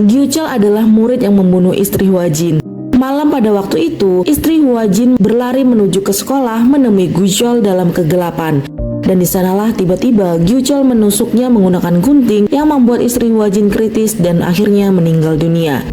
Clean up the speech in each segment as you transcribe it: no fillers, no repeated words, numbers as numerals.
Gyuchol adalah murid yang membunuh istri Hwajin. Malam pada waktu itu, istri Hwajin berlari menuju ke sekolah menemui Gyuchol dalam kegelapan. Dan di sanalah tiba-tiba Gyuchol menusuknya menggunakan gunting yang membuat istri Hwajin kritis dan akhirnya meninggal dunia.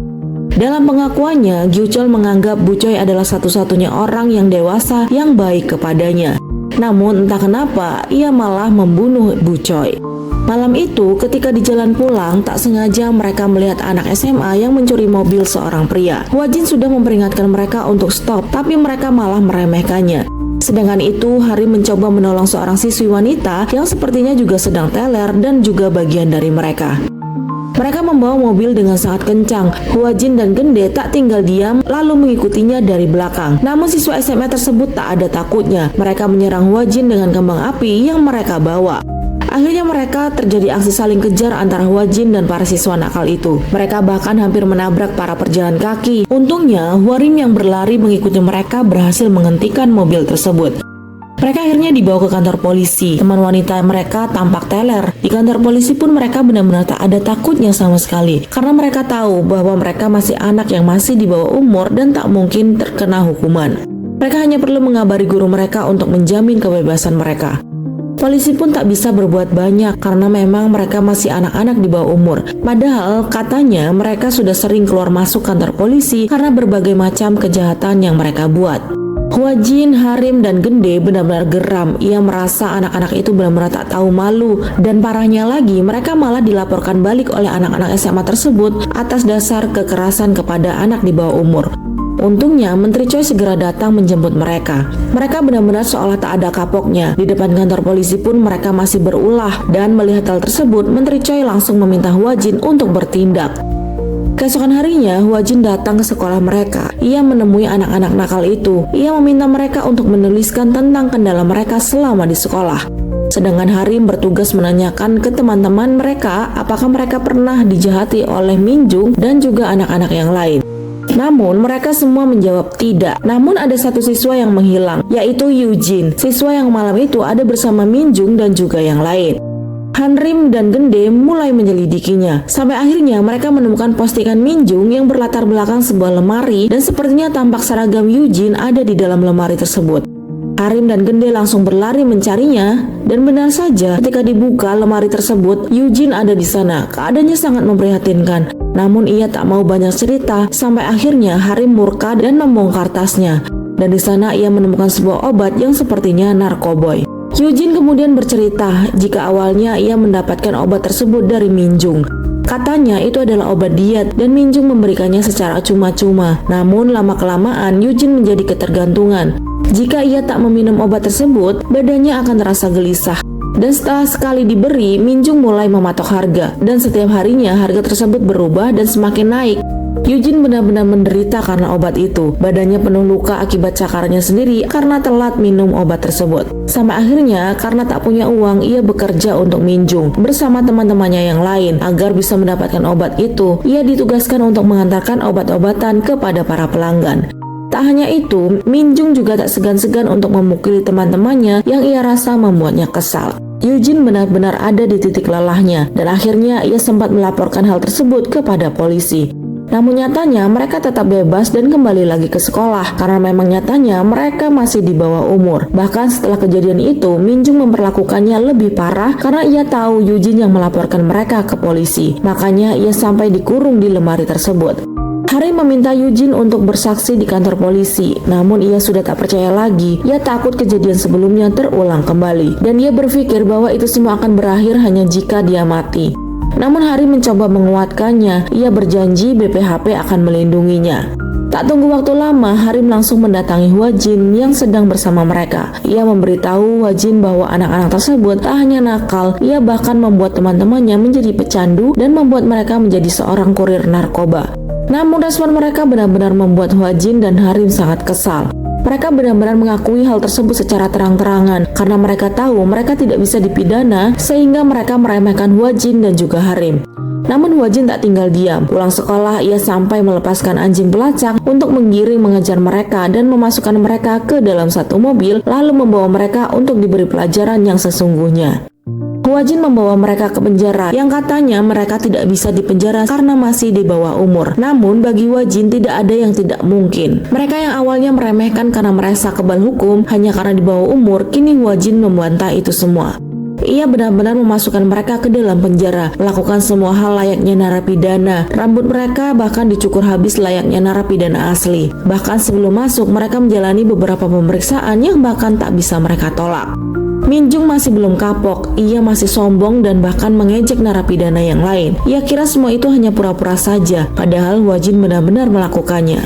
Dalam pengakuannya, Gyuchol menganggap Bu Choi adalah satu-satunya orang yang dewasa yang baik kepadanya. Namun entah kenapa ia malah membunuh Bu Choi. Malam itu, ketika di jalan pulang, tak sengaja mereka melihat anak SMA yang mencuri mobil seorang pria. Hwajin sudah memperingatkan mereka untuk stop, tapi mereka malah meremehkannya. Sedangkan itu, Harim mencoba menolong seorang siswi wanita yang sepertinya juga sedang teler dan juga bagian dari mereka. Mereka membawa mobil dengan sangat kencang. Hwajin dan Gende tak tinggal diam lalu mengikutinya dari belakang. Namun siswa SMA tersebut tak ada takutnya. Mereka menyerang Hwajin dengan kembang api yang mereka bawa. Akhirnya mereka terjadi aksi saling kejar antara Hwajin dan para siswa nakal itu. Mereka bahkan hampir menabrak para pejalan kaki. Untungnya, Harim yang berlari mengikuti mereka berhasil menghentikan mobil tersebut. Mereka akhirnya dibawa ke kantor polisi. Teman wanita mereka tampak teler. Di kantor polisi pun mereka benar-benar tak ada takutnya sama sekali. Karena mereka tahu bahwa mereka masih anak yang masih di bawah umur dan tak mungkin terkena hukuman. Mereka hanya perlu mengabari guru mereka untuk menjamin kebebasan mereka. Polisi pun tak bisa berbuat banyak karena memang mereka masih anak-anak di bawah umur. Padahal katanya mereka sudah sering keluar masuk kantor polisi karena berbagai macam kejahatan yang mereka buat. Hwajin, Harim, dan Gende benar-benar geram. Ia merasa anak-anak itu benar-benar tak tahu malu. Dan parahnya lagi, mereka malah dilaporkan balik oleh anak-anak SMA tersebut atas dasar kekerasan kepada anak di bawah umur. Untungnya, Menteri Choi segera datang menjemput mereka. Mereka benar-benar seolah tak ada kapoknya. Di depan kantor polisi pun mereka masih berulah. Dan melihat hal tersebut, Menteri Choi langsung meminta Hwajin untuk bertindak. Keesokan harinya, Hwajin datang ke sekolah mereka. Ia menemui anak-anak nakal itu. Ia meminta mereka untuk menuliskan tentang kendala mereka selama di sekolah. Sedangkan Harim bertugas menanyakan ke teman-teman mereka apakah mereka pernah dijahati oleh Minjung dan juga anak-anak yang lain. Namun mereka semua menjawab tidak. Namun ada satu siswa yang menghilang, yaitu Yujin, siswa yang malam itu ada bersama Minjung dan juga yang lain. Harim dan Gende mulai menyelidikinya. Sampai akhirnya mereka menemukan postingan Minjung yang berlatar belakang sebuah lemari dan sepertinya tampak seragam Yujin ada di dalam lemari tersebut. Harim dan Gende langsung berlari mencarinya dan benar saja ketika dibuka lemari tersebut, Yujin ada di sana. Keadaannya sangat memprihatinkan. Namun ia tak mau banyak cerita sampai akhirnya Harim murka dan membongkar tasnya. Dan di sana ia menemukan sebuah obat yang sepertinya narkoboy. Yujin kemudian bercerita jika awalnya ia mendapatkan obat tersebut dari Minjung. Katanya itu adalah obat diet dan Minjung memberikannya secara cuma-cuma. Namun lama-kelamaan Yujin menjadi ketergantungan. Jika ia tak meminum obat tersebut, badannya akan terasa gelisah. Dan setelah sekali diberi, Minjung mulai mematok harga. Dan setiap harinya harga tersebut berubah dan semakin naik. Yujin benar-benar menderita karena obat itu. Badannya penuh luka akibat cakarnya sendiri karena telat minum obat tersebut. Sampai akhirnya karena tak punya uang, ia bekerja untuk Minjung bersama teman-temannya yang lain. Agar bisa mendapatkan obat itu, ia ditugaskan untuk mengantarkan obat-obatan kepada para pelanggan. Tak hanya itu, Minjung juga tak segan-segan untuk memukuli teman-temannya yang ia rasa membuatnya kesal. Yujin benar-benar ada di titik lelahnya dan akhirnya ia sempat melaporkan hal tersebut kepada polisi. Namun nyatanya mereka tetap bebas dan kembali lagi ke sekolah karena memang nyatanya mereka masih di bawah umur. Bahkan setelah kejadian itu, Minjung memperlakukannya lebih parah karena ia tahu Yujin yang melaporkan mereka ke polisi. Makanya ia sampai dikurung di lemari tersebut. Harim meminta Yujin untuk bersaksi di kantor polisi, namun ia sudah tak percaya lagi. Ia takut kejadian sebelumnya terulang kembali, dan ia berpikir bahwa itu semua akan berakhir hanya jika dia mati. Namun Harim mencoba menguatkannya. Ia berjanji BPHP akan melindunginya. Tak tunggu waktu lama, Harim langsung mendatangi Hwajin yang sedang bersama mereka. Ia memberitahu Hwajin bahwa anak-anak tersebut tak hanya nakal, ia bahkan membuat teman-temannya menjadi pecandu dan membuat mereka menjadi seorang kurir narkoba. Namun respon mereka benar-benar membuat Hwajin dan Harim sangat kesal. Mereka benar-benar mengakui hal tersebut secara terang-terangan karena mereka tahu mereka tidak bisa dipidana sehingga mereka meremehkan Hwajin dan juga Harim. Namun Hwajin tak tinggal diam. Pulang sekolah ia sampai melepaskan anjing pelacak untuk menggiring mengejar mereka dan memasukkan mereka ke dalam satu mobil lalu membawa mereka untuk diberi pelajaran yang sesungguhnya. Hua-jin membawa mereka ke penjara yang katanya mereka tidak bisa dipenjara karena masih di bawah umur. Namun bagi Hua-jin tidak ada yang tidak mungkin. Mereka yang awalnya meremehkan karena merasa kebal hukum hanya karena di bawah umur, kini Hua-jin membantah itu semua. Ia benar-benar memasukkan mereka ke dalam penjara, melakukan semua hal layaknya narapidana. Rambut mereka bahkan dicukur habis layaknya narapidana asli. Bahkan sebelum masuk, mereka menjalani beberapa pemeriksaan yang bahkan tak bisa mereka tolak. Minjung masih belum kapok, ia masih sombong dan bahkan mengejek narapidana yang lain. Ia kira semua itu hanya pura-pura saja, padahal Hua-jin benar-benar melakukannya.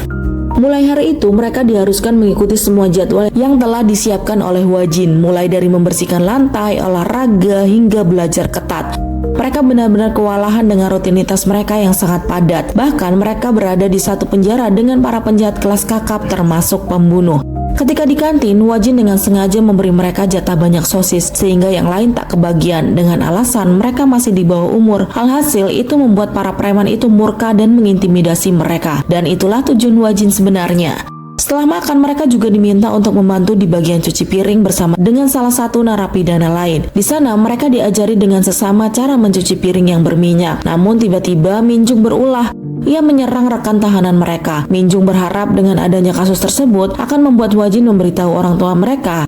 Mulai hari itu, mereka diharuskan mengikuti semua jadwal yang telah disiapkan oleh Hua-jin, mulai dari membersihkan lantai, olahraga, hingga belajar ketat. Mereka benar-benar kewalahan dengan rutinitas mereka yang sangat padat. Bahkan mereka berada di satu penjara dengan para penjahat kelas kakap termasuk pembunuh. Ketika di kantin, Hua-jin dengan sengaja memberi mereka jatah banyak sosis sehingga yang lain tak kebagian dengan alasan mereka masih di bawah umur. Alhasil itu membuat para preman itu murka dan mengintimidasi mereka. Dan itulah tujuan Hua-jin sebenarnya. Setelah makan, mereka juga diminta untuk membantu di bagian cuci piring bersama dengan salah satu narapidana lain. Di sana mereka diajari dengan sesama cara mencuci piring yang berminyak. Namun tiba-tiba Minjung berulah. Ia menyerang rekan tahanan mereka. Minjung berharap dengan adanya kasus tersebut akan membuat Hua-jin memberitahu orang tua mereka.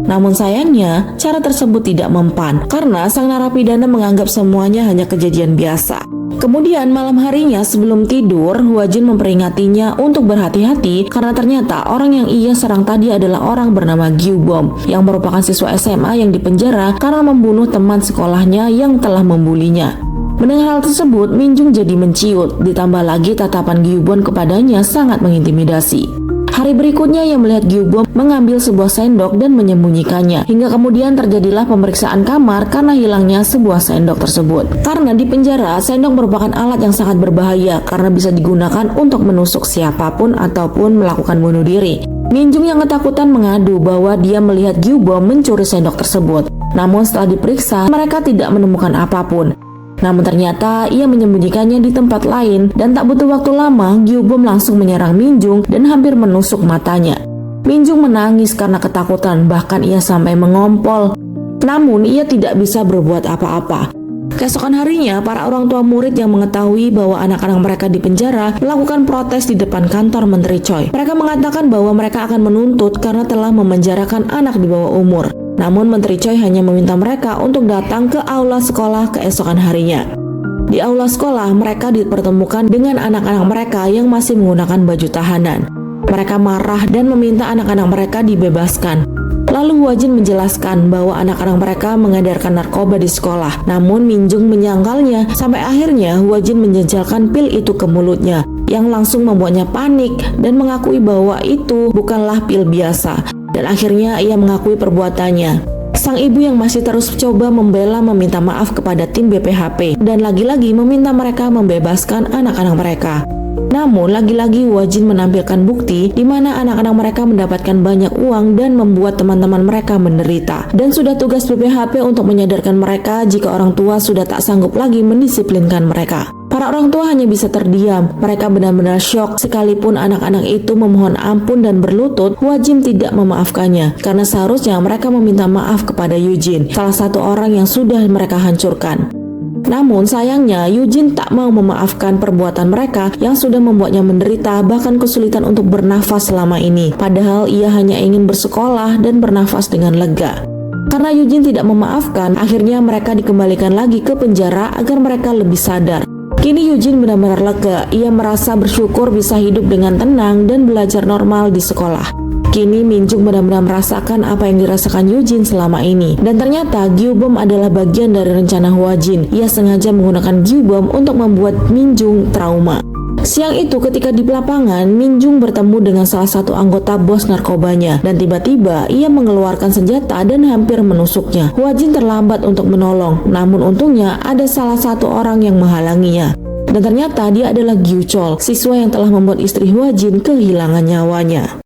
Namun sayangnya, cara tersebut tidak mempan karena sang narapidana menganggap semuanya hanya kejadian biasa. Kemudian malam harinya sebelum tidur, Hua-jin memperingatinya untuk berhati-hati karena ternyata orang yang ia serang tadi adalah orang bernama Gyubom yang merupakan siswa SMA yang dipenjara karena membunuh teman sekolahnya yang telah membulinya. Mendengar hal tersebut, Minjung jadi menciut, ditambah lagi tatapan Gyubom kepadanya sangat mengintimidasi. Hari berikutnya ia melihat Gyubom mengambil sebuah sendok dan menyembunyikannya, hingga kemudian terjadilah pemeriksaan kamar karena hilangnya sebuah sendok tersebut. Karena di penjara, sendok merupakan alat yang sangat berbahaya karena bisa digunakan untuk menusuk siapapun ataupun melakukan bunuh diri. Minjung yang ketakutan mengadu bahwa dia melihat Gyubom mencuri sendok tersebut. Namun setelah diperiksa, mereka tidak menemukan apapun. Namun ternyata ia menyembunyikannya di tempat lain dan tak butuh waktu lama Gyubom langsung menyerang Minjung dan hampir menusuk matanya. Minjung menangis karena ketakutan, bahkan ia sampai mengompol. Namun ia tidak bisa berbuat apa-apa. Keesokan harinya, para orang tua murid yang mengetahui bahwa anak-anak mereka di penjara melakukan protes di depan kantor Menteri Choi. Mereka mengatakan bahwa mereka akan menuntut karena telah memenjarakan anak di bawah umur. Namun Menteri Choi hanya meminta mereka untuk datang ke aula sekolah keesokan harinya. Di aula sekolah, mereka dipertemukan dengan anak-anak mereka yang masih menggunakan baju tahanan. Mereka marah dan meminta anak-anak mereka dibebaskan. Lalu Hua-jin menjelaskan bahwa anak-anak mereka mengedarkan narkoba di sekolah. Namun Minjung menyangkalnya sampai akhirnya Hua-jin menjejalkan pil itu ke mulutnya, yang langsung membuatnya panik dan mengakui bahwa itu bukanlah pil biasa. Dan akhirnya ia mengakui perbuatannya. Sang ibu yang masih terus coba membela meminta maaf kepada tim BPHP dan lagi-lagi meminta mereka membebaskan anak-anak mereka. Namun lagi-lagi Hua-jin menampilkan bukti di mana anak-anak mereka mendapatkan banyak uang dan membuat teman-teman mereka menderita. Dan sudah tugas BPHP untuk menyadarkan mereka jika orang tua sudah tak sanggup lagi mendisiplinkan mereka. Para orang tua hanya bisa terdiam. Mereka benar-benar syok. Sekalipun anak-anak itu memohon ampun dan berlutut, Hua-jin tidak memaafkannya karena seharusnya mereka meminta maaf kepada Yujin, salah satu orang yang sudah mereka hancurkan. Namun sayangnya Yujin tak mau memaafkan perbuatan mereka yang sudah membuatnya menderita, bahkan kesulitan untuk bernafas selama ini. Padahal ia hanya ingin bersekolah dan bernafas dengan lega. Karena Yujin tidak memaafkan, akhirnya mereka dikembalikan lagi ke penjara agar mereka lebih sadar. Kini Yujin benar-benar lega. Ia merasa bersyukur bisa hidup dengan tenang dan belajar normal di sekolah. Kini Minjung benar-benar merasakan apa yang dirasakan Yujin selama ini. Dan ternyata Gyubom adalah bagian dari rencana Hua-jin. Ia sengaja menggunakan Gyubom untuk membuat Minjung trauma. Siang itu ketika di lapangan, Minjung bertemu dengan salah satu anggota bos narkobanya. Dan tiba-tiba ia mengeluarkan senjata dan hampir menusuknya. Hua-jin terlambat untuk menolong. Namun untungnya ada salah satu orang yang menghalanginya. Dan ternyata dia adalah Gyuchol, siswa yang telah membuat istri Hua-jin kehilangan nyawanya.